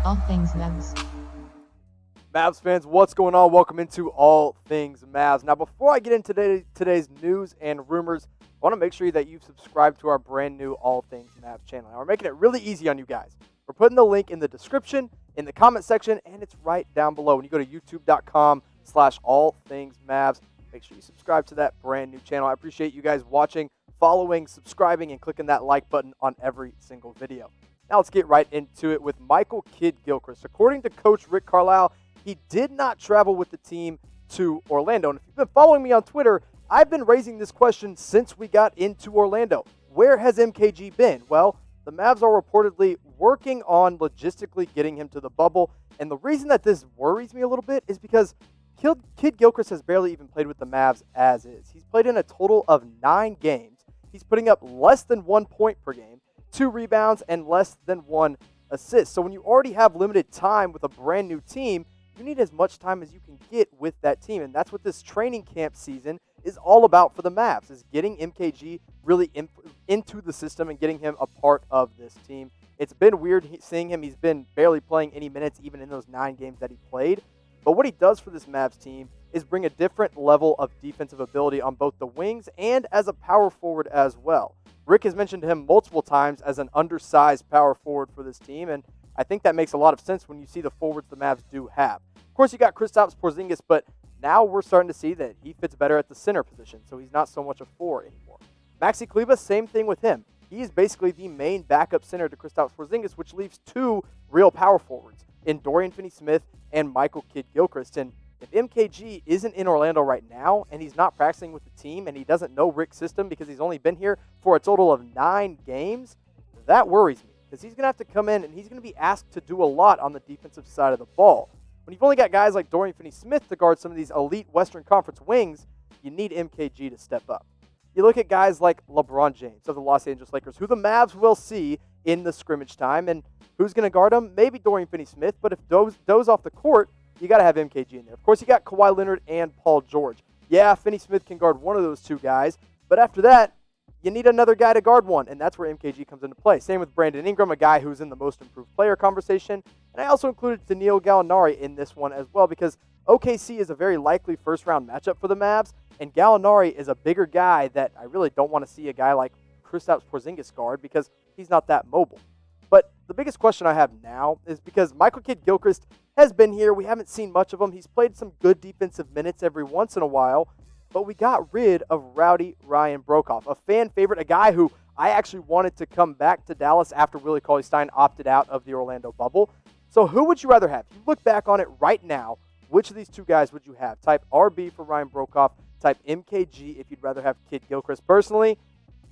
All things Mavs. Mavs fans, what's going on? Welcome into All Things Mavs. Now, before I get into today's news and rumors, I want to make sure that you've subscribed to our brand new All Things Mavs channel. Now, we're making it really easy on you guys. We're putting the link in the description, in the comment section, and it's right down below. When you go to youtube.com/allthingsmavs, make sure you subscribe to that brand new channel. I appreciate you guys watching, following, subscribing, and clicking that like button on every single video. Now let's get right into it with Michael Kidd-Gilchrist. According to Coach Rick Carlisle, he did not travel with the team to Orlando. And if you've been following me on Twitter, I've been raising this question since we got into Orlando. Where has MKG been? Well, the Mavs are reportedly working on logistically getting him to the bubble. And the reason that this worries me a little bit is because Kidd-Gilchrist has barely even played with the Mavs as is. He's played in a total of 9 games. He's putting up less than 1 point per game, 2 rebounds, and less than 1 assist. So when you already have limited time with a brand new team, you need as much time as you can get with that team. And that's what this training camp season is all about for the Mavs, is getting MKG really into the system and getting him a part of this team. It's been weird seeing him. He's been barely playing any minutes even in those 9 games that he played. But what he does for this Mavs team is bring a different level of defensive ability on both the wings and as a power forward as well. Rick has mentioned him multiple times as an undersized power forward for this team, and I think that makes a lot of sense when you see the forwards the Mavs do have. Of course, you got Kristaps Porzingis, but now we're starting to see that he fits better at the center position, so he's not so much a 4 anymore. Maxi Kleber, same thing with him. He is basically the main backup center to Kristaps Porzingis, which leaves 2 real power forwards in Dorian Finney-Smith and Michael Kidd-Gilchrist. And if MKG isn't in Orlando right now and he's not practicing with the team and he doesn't know Rick's system because he's only been here for a total of 9 games, that worries me because he's going to have to come in and he's going to be asked to do a lot on the defensive side of the ball. When you've only got guys like Dorian Finney-Smith to guard some of these elite Western Conference wings, you need MKG to step up. You look at guys like LeBron James of the Los Angeles Lakers, who the Mavs will see in the scrimmage time, and who's going to guard him? Maybe Dorian Finney-Smith, but if Doe's off the court, you got to have MKG in there. Of course, you got Kawhi Leonard and Paul George. Yeah, Finney-Smith can guard one of those 2 guys, but after that, you need another guy to guard one, and that's where MKG comes into play. Same with Brandon Ingram, a guy who's in the most improved player conversation, and I also included Danilo Gallinari in this one as well because OKC is a very likely first-round matchup for the Mavs, and Gallinari is a bigger guy that I really don't want to see a guy like Kristaps Porzingis guard because he's not that mobile. But the biggest question I have now is because Michael Kidd-Gilchrist has been here. We haven't seen much of him. He's played some good defensive minutes every once in a while, but we got rid of Rowdy Ryan Broekhoff, a fan favorite, a guy who I actually wanted to come back to Dallas after Willie Cauley-Stein opted out of the Orlando bubble. So who would you rather have? If you look back on it right now, which of these 2 guys would you have? Type RB for Ryan Broekhoff. Type MKG if you'd rather have Kidd-Gilchrist. Personally,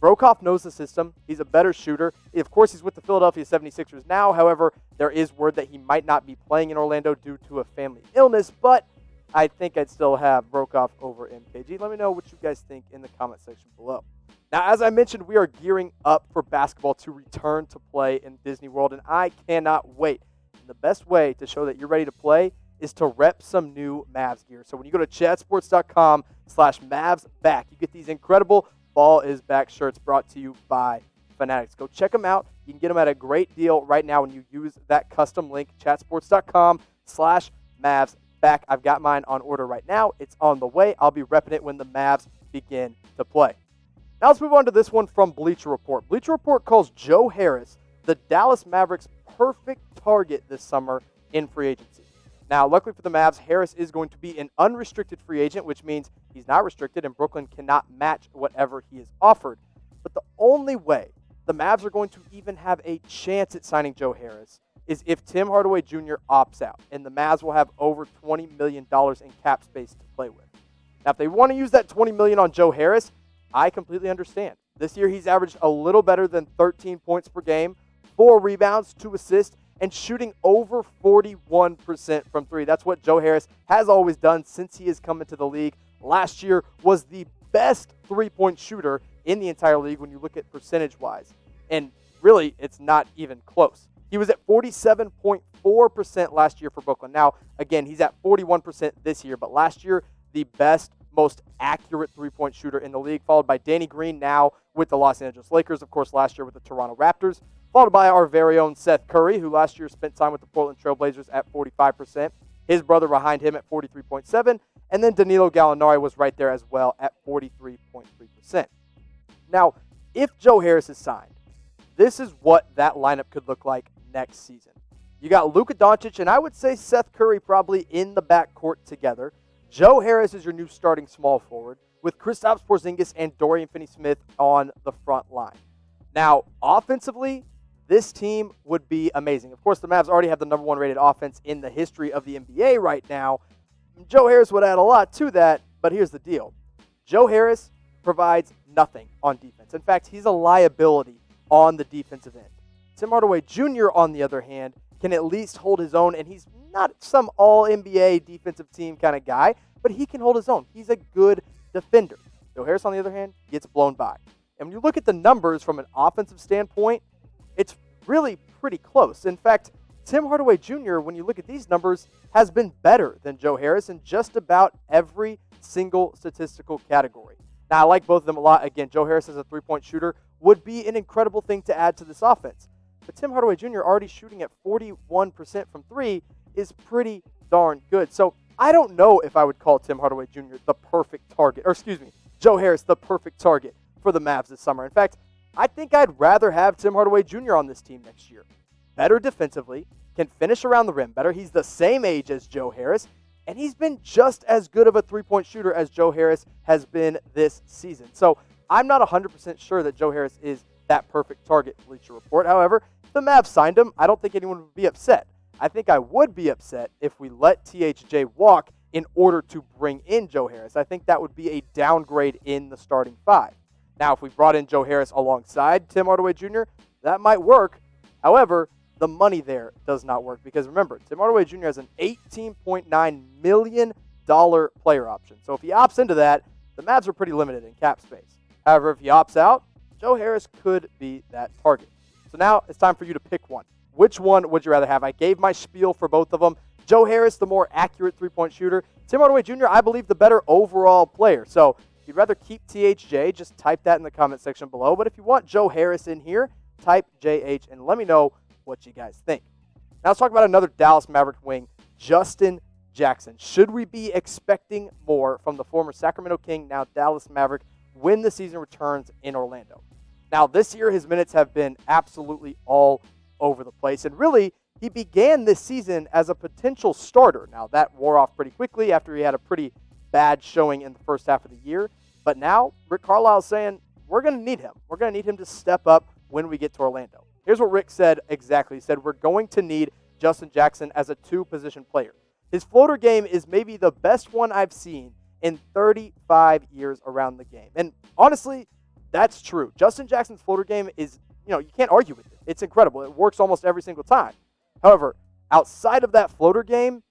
Broekhoff knows the system. He's a better shooter. Of course, he's with the Philadelphia 76ers now. However, there is word that he might not be playing in Orlando due to a family illness, but I think I'd still have Broekhoff over MKG. Let me know what you guys think in the comment section below. Now, as I mentioned, we are gearing up for basketball to return to play in Disney World, and I cannot wait. And the best way to show that you're ready to play is to rep some new Mavs gear. So when you go to chatsports.com/MavsBack, you get these incredible Ball is Back shirts brought to you by Fanatics. Go check them out. You can get them at a great deal right now when you use that custom link, chatsports.com/MavsBack. I've got mine on order right now. It's on the way. I'll be repping it when the Mavs begin to play. Now let's move on to this one from Bleacher Report. Bleacher Report calls Joe Harris the Dallas Mavericks' perfect target this summer in free agency. Now, luckily for the Mavs, Harris is going to be an unrestricted free agent, which means he's not restricted and Brooklyn cannot match whatever he is offered. But the only way the Mavs are going to even have a chance at signing Joe Harris is if Tim Hardaway Jr. opts out, and the Mavs will have over $20 million in cap space to play with. Now, if they want to use that $20 million on Joe Harris, I completely understand. This year, he's averaged a little better than 13 points per game, 4 rebounds, 2 assists, and shooting over 41% from 3. That's what Joe Harris has always done since he has come into the league. Last year was the best three-point shooter in the entire league when you look at percentage-wise. And really, it's not even close. He was at 47.4% last year for Brooklyn. Now, again, he's at 41% this year, but last year, the best most accurate three-point shooter in the league, followed by Danny Green now with the Los Angeles Lakers, of course, last year with the Toronto Raptors, followed by our very own Seth Curry, who last year spent time with the Portland Trail Blazers at 45%. His brother behind him at 43.7%, and then Danilo Gallinari was right there as well at 43.3%. Now, if Joe Harris is signed, this is what that lineup could look like next season. You got Luka Doncic and I would say Seth Curry probably in the backcourt together. Joe Harris is your new starting small forward with Kristaps Porzingis and Dorian Finney-Smith on the front line. Now, offensively, this team would be amazing. Of course, the Mavs already have the number one rated offense in the history of the NBA right now. Joe Harris would add a lot to that, but here's the deal. Joe Harris provides nothing on defense. In fact, he's a liability on the defensive end. Tim Hardaway Jr., on the other hand, can at least hold his own, and he's not some all-NBA defensive team kind of guy, but he can hold his own. He's a good defender. Joe Harris, on the other hand, gets blown by. And when you look at the numbers from an offensive standpoint, it's really pretty close. In fact, Tim Hardaway Jr., when you look at these numbers, has been better than Joe Harris in just about every single statistical category. Now, I like both of them a lot. Again, Joe Harris as a three-point shooter would be an incredible thing to add to this offense. But Tim Hardaway Jr. already shooting at 41% from three is pretty darn good. So I don't know if I would call Tim Hardaway Jr. the perfect target, or Joe Harris the perfect target for the Mavs this summer. In fact, I think I'd rather have Tim Hardaway Jr. on this team next year. Better defensively, can finish around the rim better. He's the same age as Joe Harris, and he's been just as good of a three-point shooter as Joe Harris has been this season. So I'm not 100% sure that Joe Harris is that perfect target, Bleacher Report. However, if the Mavs signed him, I don't think anyone would be upset. I think I would be upset if we let THJ walk in order to bring in Joe Harris. I think that would be a downgrade in the starting five. Now, if we brought in Joe Harris alongside Tim Hardaway Jr., that might work. However, the money there does not work because remember, Tim Hardaway Jr. has an $18.9 million player option. So if he opts into that, the Mavs are pretty limited in cap space. However, if he opts out, Joe Harris could be that target. So now it's time for you to pick one. Which one would you rather have? I gave my spiel for both of them. Joe Harris, the more accurate three-point shooter. Tim Hardaway Jr., I believe, the better overall player. So if you'd rather keep THJ, just type that in the comment section below. But if you want Joe Harris in here, type JH and let me know what you guys think. Now let's talk about another Dallas Maverick wing, Justin Jackson. Should we be expecting more from the former Sacramento King, now Dallas Maverick, when the season returns in Orlando? Now this year his minutes have been absolutely all over the place, and really he began this season as a potential starter. Now that wore off pretty quickly after he had a pretty bad showing in the first half of the year, but now Rick Carlisle is saying we're going to need him. We're going to need him to step up when we get to Orlando. Here's what Rick said exactly. He said, we're going to need Justin Jackson as a two-position player. His floater game is maybe the best one I've seen in 35 years around the game. And honestly, that's true. Justin Jackson's floater game is, you can't argue with it. It's incredible. It works almost every single time. However, outside of that floater game,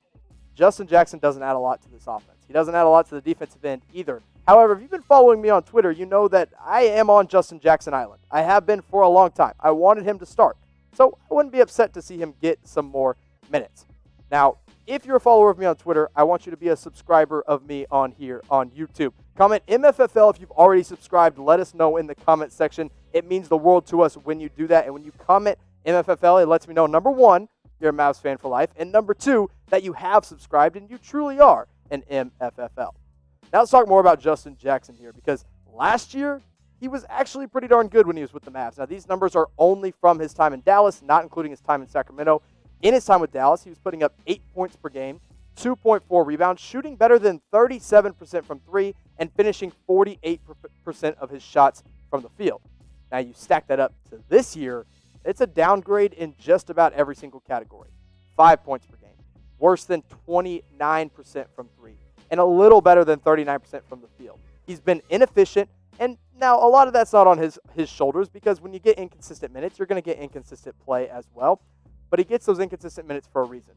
Justin Jackson doesn't add a lot to this offense. He doesn't add a lot to the defensive end either. However, if you've been following me on Twitter, you know that I am on Justin Jackson Island. I have been for a long time. I wanted him to start. So I wouldn't be upset to see him get some more minutes. Now, if you're a follower of me on Twitter, I want you to be a subscriber of me on here on YouTube. Comment MFFL if you've already subscribed. Let us know in the comment section. It means the world to us when you do that. And when you comment MFFL, it lets me know, number one, you're a Mavs fan for life, and number two, that you have subscribed and you truly are an MFFL. Now let's talk more about Justin Jackson here, because last year, he was actually pretty darn good when he was with the Mavs. Now, these numbers are only from his time in Dallas, not including his time in Sacramento. In his time with Dallas, he was putting up 8 points per game, 2.4 rebounds, shooting better than 37% from three, and finishing 48% of his shots from the field. Now, you stack that up to this year, it's a downgrade in just about every single category. 5 points per game, worse than 29% from three, and a little better than 39% from the field. He's been inefficient, and now a lot of that's not on his shoulders, because when you get inconsistent minutes, you're going to get inconsistent play as well. But he gets those inconsistent minutes for a reason.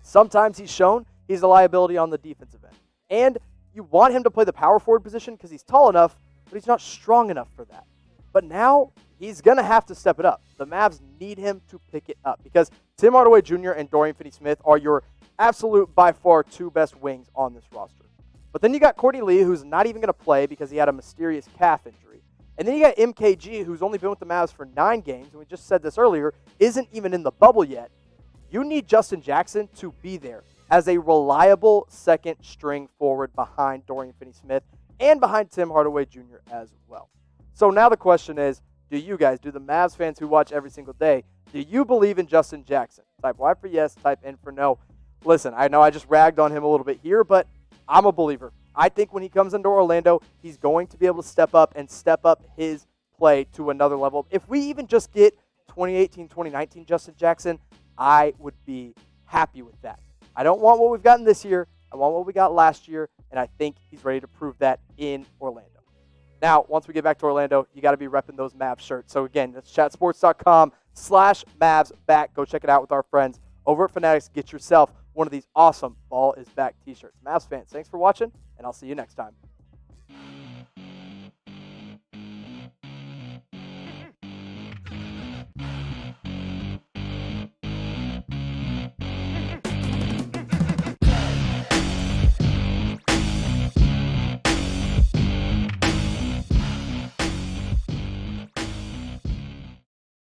Sometimes he's shown he's a liability on the defensive end. And you want him to play the power forward position because he's tall enough, but he's not strong enough for that. But now he's going to have to step it up. The Mavs need him to pick it up because Tim Hardaway Jr. and Dorian Finney-Smith are your absolute, by far, two best wings on this roster. But then you got Courtney Lee, who's not even going to play because he had a mysterious calf injury. And then you got MKG, who's only been with the Mavs for 9 games, and we just said this earlier, isn't even in the bubble yet. You need Justin Jackson to be there as a reliable second-string forward behind Dorian Finney-Smith and behind Tim Hardaway Jr. as well. So now the question is, do you guys, do the Mavs fans who watch every single day, do you believe in Justin Jackson? Type Y for yes, type N for no. Listen, I know I just ragged on him a little bit here, but I'm a believer. I think when he comes into Orlando, he's going to be able to step up his play to another level. If we even just get 2018, 2019 Justin Jackson, I would be happy with that. I don't want what we've gotten this year. I want what we got last year, and I think he's ready to prove that in Orlando. Now, once we get back to Orlando, you got to be repping those Mavs shirts. So again, that's chatsports.com/MavsBack. Go check it out with our friends over at Fanatics. Get yourself one of these awesome Ball is Back t-shirts. Mavs fans, thanks for watching, and I'll see you next time.